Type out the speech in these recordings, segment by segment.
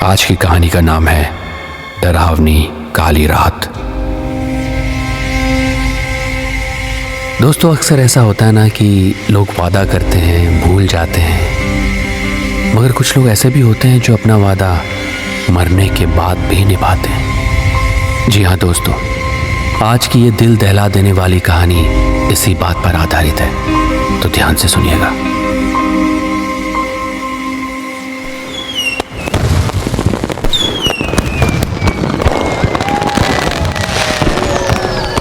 आज की कहानी का नाम है डरावनी काली रात। दोस्तों, अक्सर ऐसा होता है ना कि लोग वादा करते हैं, भूल जाते हैं, मगर कुछ लोग ऐसे भी होते हैं जो अपना वादा मरने के बाद भी निभाते हैं। जी हाँ दोस्तों, आज की ये दिल दहला देने वाली कहानी इसी बात पर आधारित है, तो ध्यान से सुनिएगा।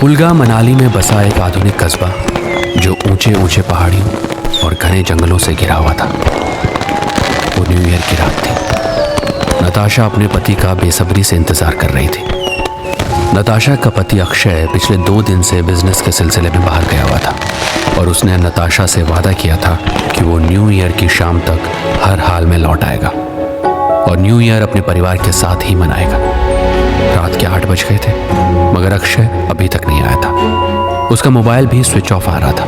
पुलगा मनाली में बसा एक आधुनिक कस्बा जो ऊंचे ऊंचे पहाड़ियों और घने जंगलों से घिरा हुआ था। वो न्यू ईयर की रात थी। नताशा अपने पति का बेसब्री से इंतजार कर रही थी। नताशा का पति अक्षय पिछले 2 दिन से बिजनेस के सिलसिले में बाहर गया हुआ था और उसने नताशा से वादा किया था कि वो न्यू ईयर की शाम तक हर हाल में लौट आएगा और न्यू ईयर अपने परिवार के साथ ही मनाएगा। रात के 8 बज गए थे मगर अक्षय अभी तक नहीं आया था। उसका मोबाइल भी स्विच ऑफ आ रहा था।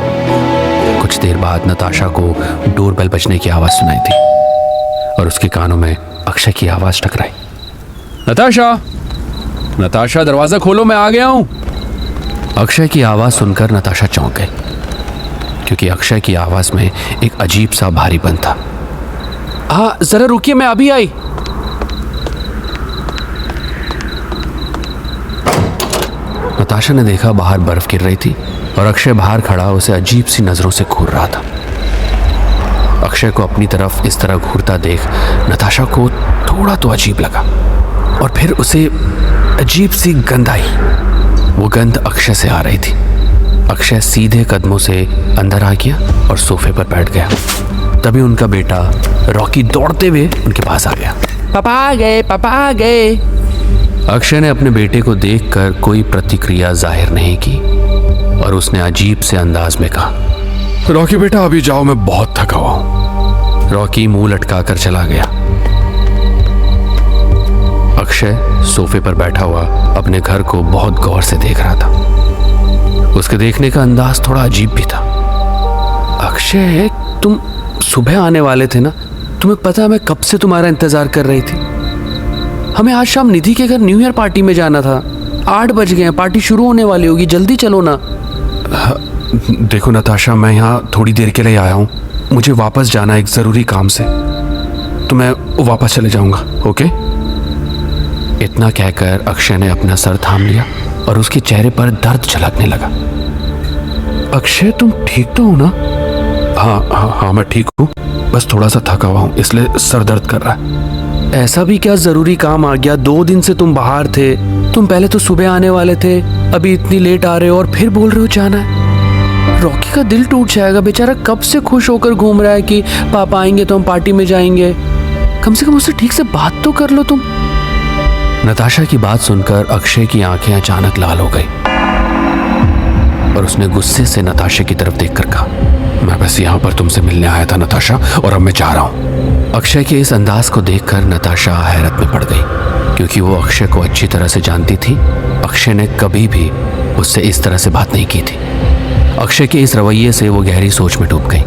कुछ देर बाद नताशा को डोरबेल बजने की आवाज सुनाई थी और उसके कानों में अक्षय की आवाज टकराई। नताशा, नताशा दरवाजा खोलो, मैं आ गया हूं। अक्षय की आवाज सुनकर नताशा चौंक गई क्योंकि अक्षय की आवाज में एक अजीब सा भारीपन था। हाँ जरा रुकिए, मैं अभी आई। नताशा ने देखा बाहर बर्फ गिर रही थी और अक्षय बाहर खड़ा उसे अजीब सी नजरों से घूर रहा था। अक्षय को अपनी तरफ इस तरह घूरता देख नताशा को थोड़ा तो अजीब लगा और फिर उसे अजीब सी गंध आई। वो गंध अक्षय से आ रही थी। अक्षय सीधे कदमों से अंदर आ गया और सोफे पर बैठ गया। तभी उनका बेटा रॉकी दौड़ते हुए उनके पास आ गया। पापा आ गए, पापा आ गए। अक्षय ने अपने बेटे को देखकर कोई प्रतिक्रिया जाहिर नहीं की और उसने अजीब से अंदाज में कहा, रॉकी बेटा अभी जाओ, मैं बहुत थका हुआ हूं। रॉकी मुंह लटकाकर चला गया। अक्षय सोफे पर बैठा हुआ अपने घर को बहुत गौर से देख रहा था। उसके देखने का अंदाज थोड़ा अजीब भी था। अक्षय, तुम सुबह आने वाले थे ना? तुम्हें पता है मैं कब से तुम्हारा इंतजार कर रही थी। हमें आज शाम निधि के घर न्यू ईयर पार्टी में जाना था। 8 बज गए हैं, पार्टी शुरू होने वाली होगी, जल्दी चलो ना। देखो नताशा, मैं यहाँ थोड़ी देर के लिए आया हूँ, मुझे वापस जाना एक ज़रूरी काम से, तो मैं वापस चले जाऊँगा, ओके? इतना कहकर अक्षय ने अपना सर थाम लिया और उसके चेहरे पर दर्द झलकने लगा। अक्षय, तुम ठीक तो हो ना? हाँ, मैं ठीक हूँ, बस थोड़ा सा थका हुआ हूँ, इसलिए सर दर्द कर रहा है। ऐसा भी क्या जरूरी काम आ गया? 2 दिन से तुम बाहर थे। तुम पहले तो सुबह आने वाले थे, अभी इतनी लेट आ रहे हो और फिर बोल रहे हो जाना है। रॉकी का दिल टूट जाएगा, बेचारा कब से खुश होकर घूम रहा है कि पापा आएंगे तो हम पार्टी में जाएंगे। कम से कम उससे ठीक से बात तो कर लो तुम। नताशा की बात सुनकर अक्षय की आंखें अचानक लाल हो गई और उसने गुस्से से नताशा की तरफ देखकर कहा, मैं बस यहाँ पर तुमसे मिलने आया था नताशा, और अब मैं जा रहा हूँ। अक्षय के इस अंदाज को देखकर नताशा हैरत में पड़ गई क्योंकि वो अक्षय को अच्छी तरह से जानती थी। अक्षय ने कभी भी उससे इस तरह से बात नहीं की थी। अक्षय के इस रवैये से वो गहरी सोच में डूब गई।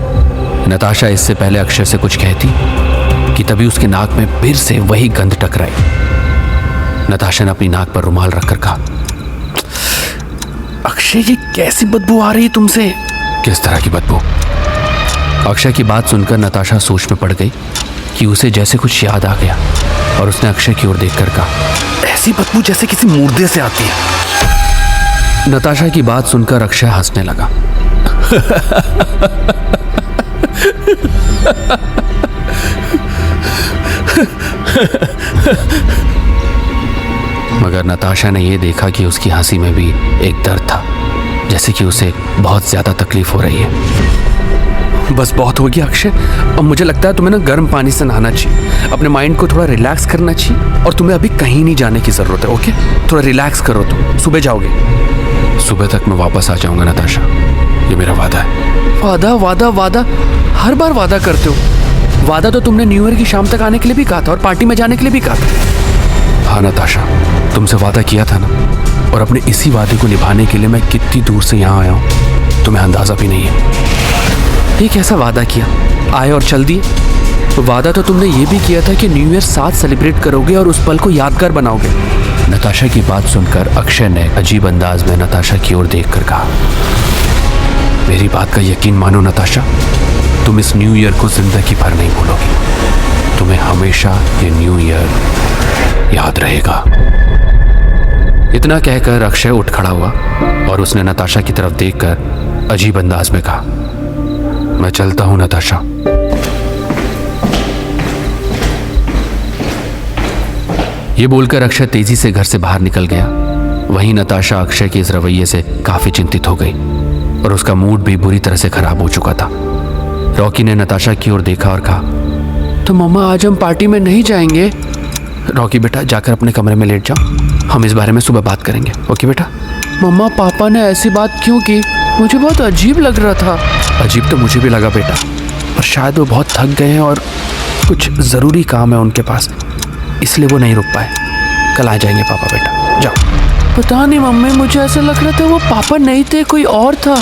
नताशा इससे पहले अक्षय से कुछ कहती कि तभी उसके नाक में फिर से वही गंध टकराई। नताशा ने अपनी नाक पर रुमाल रखकर कहा, अक्षय, ये कैसी बदबू आ रही है तुमसे? किस तरह की बदबू? अक्षय की बात सुनकर नताशा सोच में पड़ गई कि उसे जैसे कुछ याद आ गया और उसने अक्षय की ओर देखकर कहा, ऐसी बदबू जैसे किसी मुर्दे से आती है। नताशा की बात सुनकर अक्षय हंसने लगा। मगर नताशा ने यह देखा कि उसकी हंसी में भी एक दर्द था, जैसे कि उसे बहुत ज्यादा तकलीफ हो रही है। बस बहुत हो गया अक्षय, अब मुझे लगता है तुम्हें ना गर्म पानी से नहाना चाहिए, अपने माइंड को थोड़ा रिलैक्स करना चाहिए और तुम्हें अभी कहीं नहीं जाने की जरूरत है, ओके? थोड़ा रिलैक्स करो, तुम सुबह जाओगे। सुबह तक मैं वापस आ जाऊंगा नताशा, ये मेरा वादा है। वादा वादा वादा, हर बार वादा करते हो। वादा तो तुमने न्यू ईयर की शाम तक आने के लिए भी कहा था और पार्टी में जाने के लिए भी कहा था। हाँ नताशा, तुमसे वादा किया था ना, और अपने इसी वादे को निभाने के लिए मैं कितनी दूर से यहाँ आया हूँ, तुम्हें अंदाजा भी नहीं है। ये कैसा वादा किया? आए और चल दिए। वादा तो तुमने ये भी किया था कि न्यू ईयर साथ सेलिब्रेट करोगे और उस पल को यादगार बनाओगे। नताशा की बात सुनकर अक्षय ने अजीब अंदाज में नताशा की ओर देखकर कहा, मेरी बात का यकीन मानो नताशा, तुम इस न्यू ईयर को जिंदगी भर नहीं भूलोगी। तुम्हें हमेशा ये न्यू ईयर याद रहेगा। इतना कहकर अक्षय उठ खड़ा हुआ और उसने नताशा की तरफ देखकर अजीब अंदाज में कहा, मैं चलता हूं नताशा। ये बोलकर अक्षय तेजी से घर से बाहर निकल गया। वहीं नताशा अक्षय के इस रवैये से काफी चिंतित हो गई और उसका मूड भी बुरी तरह से खराब हो चुका था। रॉकी ने नताशा की ओर देखा और कहा, तो मम्मा आज हम पार्टी में नहीं जाएंगे? रॉकी बेटा जाकर अपने कमरे में लेट जाओ, हम इस बारे में सुबह बात करेंगे, ओके बेटा? मम्मा पापा ने ऐसी बात क्यों की? मुझे बहुत अजीब लग रहा था। अजीब तो मुझे भी लगा बेटा, पर शायद वो बहुत थक गए हैं और कुछ ज़रूरी काम है उनके पास, इसलिए वो नहीं रुक पाए। कल आ जाएंगे पापा बेटा, जाओ। पता नहीं मम्मी, मुझे ऐसा लग रहा था वो पापा नहीं थे, कोई और था।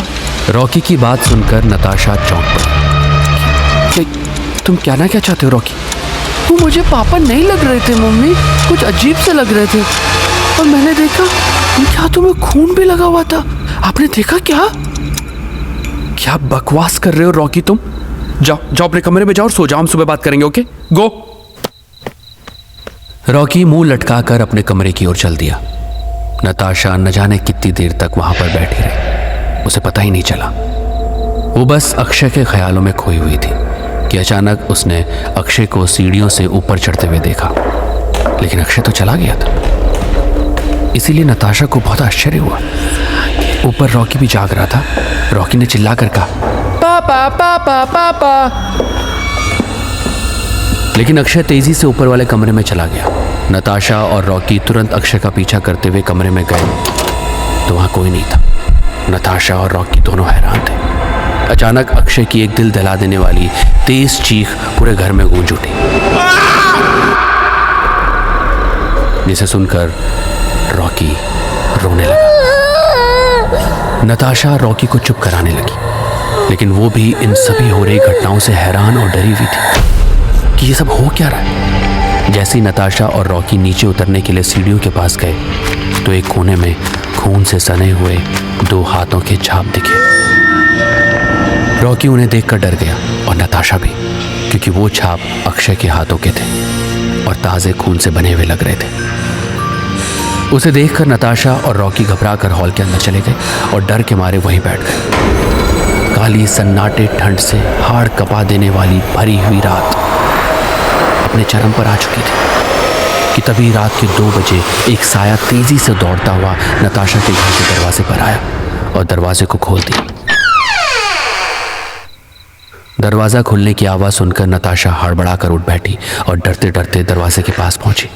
रॉकी की बात सुनकर नताशा चौंक पड़ी। तुम कहना क्या चाहते हो रॉकी? वो मुझे पापा नहीं लग रहे थे मम्मी, कुछ अजीब से लग रहे थे। और मैंने देखा उनके हाथों में खून भी लगा हुआ था। आपने देखा क्या? क्या बकवास कर रहे हो रॉकी तुम? जाओ जाओ अपने कमरे में जाओ और सो जाओ, हम सुबह बात करेंगे, ओके? गो। रॉकी मुंह लटकाकर अपने कमरे की ओर चल दिया। नताशा न जाने कितनी देर तक वहां पर बैठी रही, उसे पता ही नहीं चला। वो बस अक्षय के ख्यालों में खोई हुई थी कि अचानक उसने अक्षय को सीढ़ियों से ऊपर चढ़ते हुए देखा, लेकिन अक्षय तो चला गया था। इसीलिए नताशा को बहुत आश्चर्य हुआ। ऊपर रॉकी भी जाग रहा था। रॉकी ने चिल्लाकर कहा, पापा पापा पापा। लेकिन अक्षय तेजी से ऊपर वाले कमरे में चला गया। नताशा और रॉकी तुरंत अक्षय का पीछा करते हुए कमरे में गए तो वहां कोई नहीं था। नताशा और रॉकी दोनों हैरान थे। अचानक अक्षय की एक दिल दहला देने वाली तेज चीख पूरे घर में गूंज उठी, जिसे सुनकर रॉकी रोने लगा। नताशा रॉकी को चुप कराने लगी, लेकिन वो भी इन सभी हो रही घटनाओं से हैरान और डरी हुई थी कि ये सब हो क्या रहा है। जैसे ही नताशा और रॉकी नीचे उतरने के लिए सीढ़ियों के पास गए तो एक कोने में खून से सने हुए 2 हाथों के छाप दिखे। रॉकी उन्हें देखकर डर गया और नताशा भी, क्योंकि वो छाप अक्षय के हाथों के थे और ताज़े खून से बने हुए लग रहे थे। उसे देखकर नताशा और रॉकी घबराकर हॉल के अंदर चले गए और डर के मारे वहीं बैठ गए। काली सन्नाटे ठंड से हाड़ कपा देने वाली भरी हुई रात अपने चरम पर आ चुकी थी कि तभी रात के 2 बजे एक साया तेजी से दौड़ता हुआ नताशा के घर के दरवाजे पर आया और दरवाजे को खोल दिया। दरवाजा खुलने की आवाज सुनकर नताशा हड़बड़ाकर उठ बैठी और डरते डरते दरवाजे के पास पहुंची।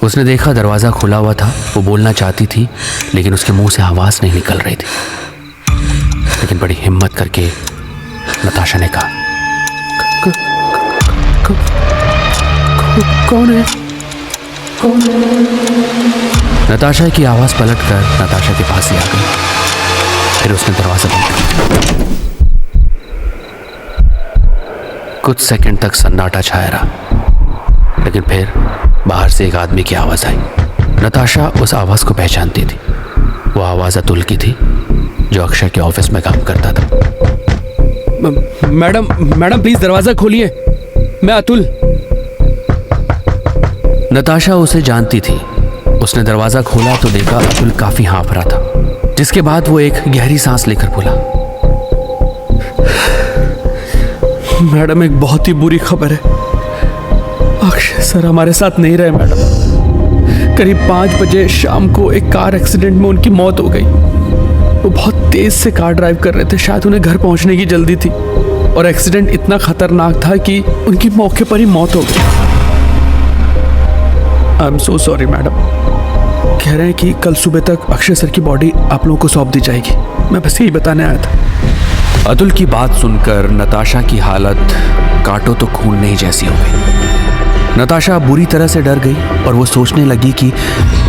उसने देखा दरवाजा खुला हुआ था। वो बोलना चाहती थी लेकिन उसके मुंह से आवाज नहीं निकल रही थी। लेकिन बड़ी हिम्मत करके नताशा ने कहा, कौन है? कौन है? नताशा की आवाज पलटकर नताशा के पास ही आ गई। फिर उसने दरवाजा बंद किया। कुछ सेकंड तक सन्नाटा छाया रहा, लेकिन फिर बाहर से एक आदमी की आवाज आई। नताशा उस आवाज को पहचानती थी। वो आवाज अतुल की थी, जो अक्षय के ऑफिस में काम करता था। मैडम प्लीज दरवाजा खोलिए, मैं अतुल। नताशा उसे जानती थी। उसने दरवाजा खोला तो देखा अतुल काफी हाँफ रहा था, जिसके बाद वो एक गहरी सांस लेकर बोला, मैडम एक बहुत ही बुरी खबर है। अक्षय सर हमारे साथ नहीं रहे मैडम। करीब 5 बजे शाम को एक कार एक्सीडेंट में उनकी मौत हो गई। वो बहुत तेज से कार ड्राइव कर रहे थे, शायद उन्हें घर पहुंचने की जल्दी थी और एक्सीडेंट इतना खतरनाक था कि उनकी मौके पर ही मौत हो गई। I am so sorry madam. कह रहे हैं कि कल सुबह तक अक्षय सर की बॉडी आप लोगों को सौंप दी जाएगी। मैं बस यही बताने आया था। अतुल की बात सुनकर नताशा की हालत काटो तो खून नहीं जैसी हो गई। नताशा बुरी तरह से डर गई और वो सोचने लगी कि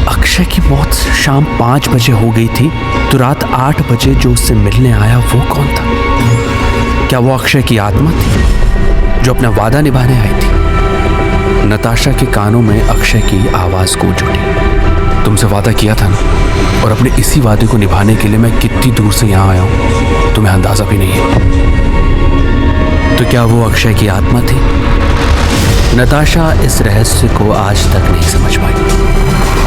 अक्षय की मौत शाम 5 बजे हो गई थी, तो रात 8 बजे जो उससे मिलने आया वो कौन था? क्या वो अक्षय की आत्मा थी जो अपना वादा निभाने आई थी? नताशा के कानों में अक्षय की आवाज गूंज उठी। तुमसे वादा किया था ना, और अपने इसी वादे को निभाने के लिए मैं कितनी दूर से यहाँ आया हूँ तुम्हें अंदाजा भी नहीं है। तो क्या वो अक्षय की आत्मा थी? नताशा इस रहस्य को आज तक नहीं समझ पाई।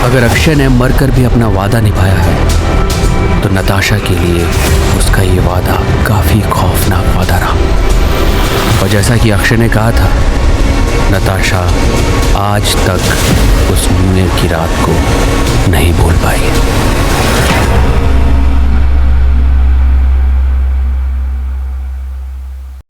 अगर अक्षय ने मरकर भी अपना वादा निभाया है तो नताशा के लिए उसका ये वादा काफी खौफनाक वादा रहा। और जैसा कि अक्षय ने कहा था, नताशा आज तक उस न्यू ईयर की रात को नहीं भूल पाई।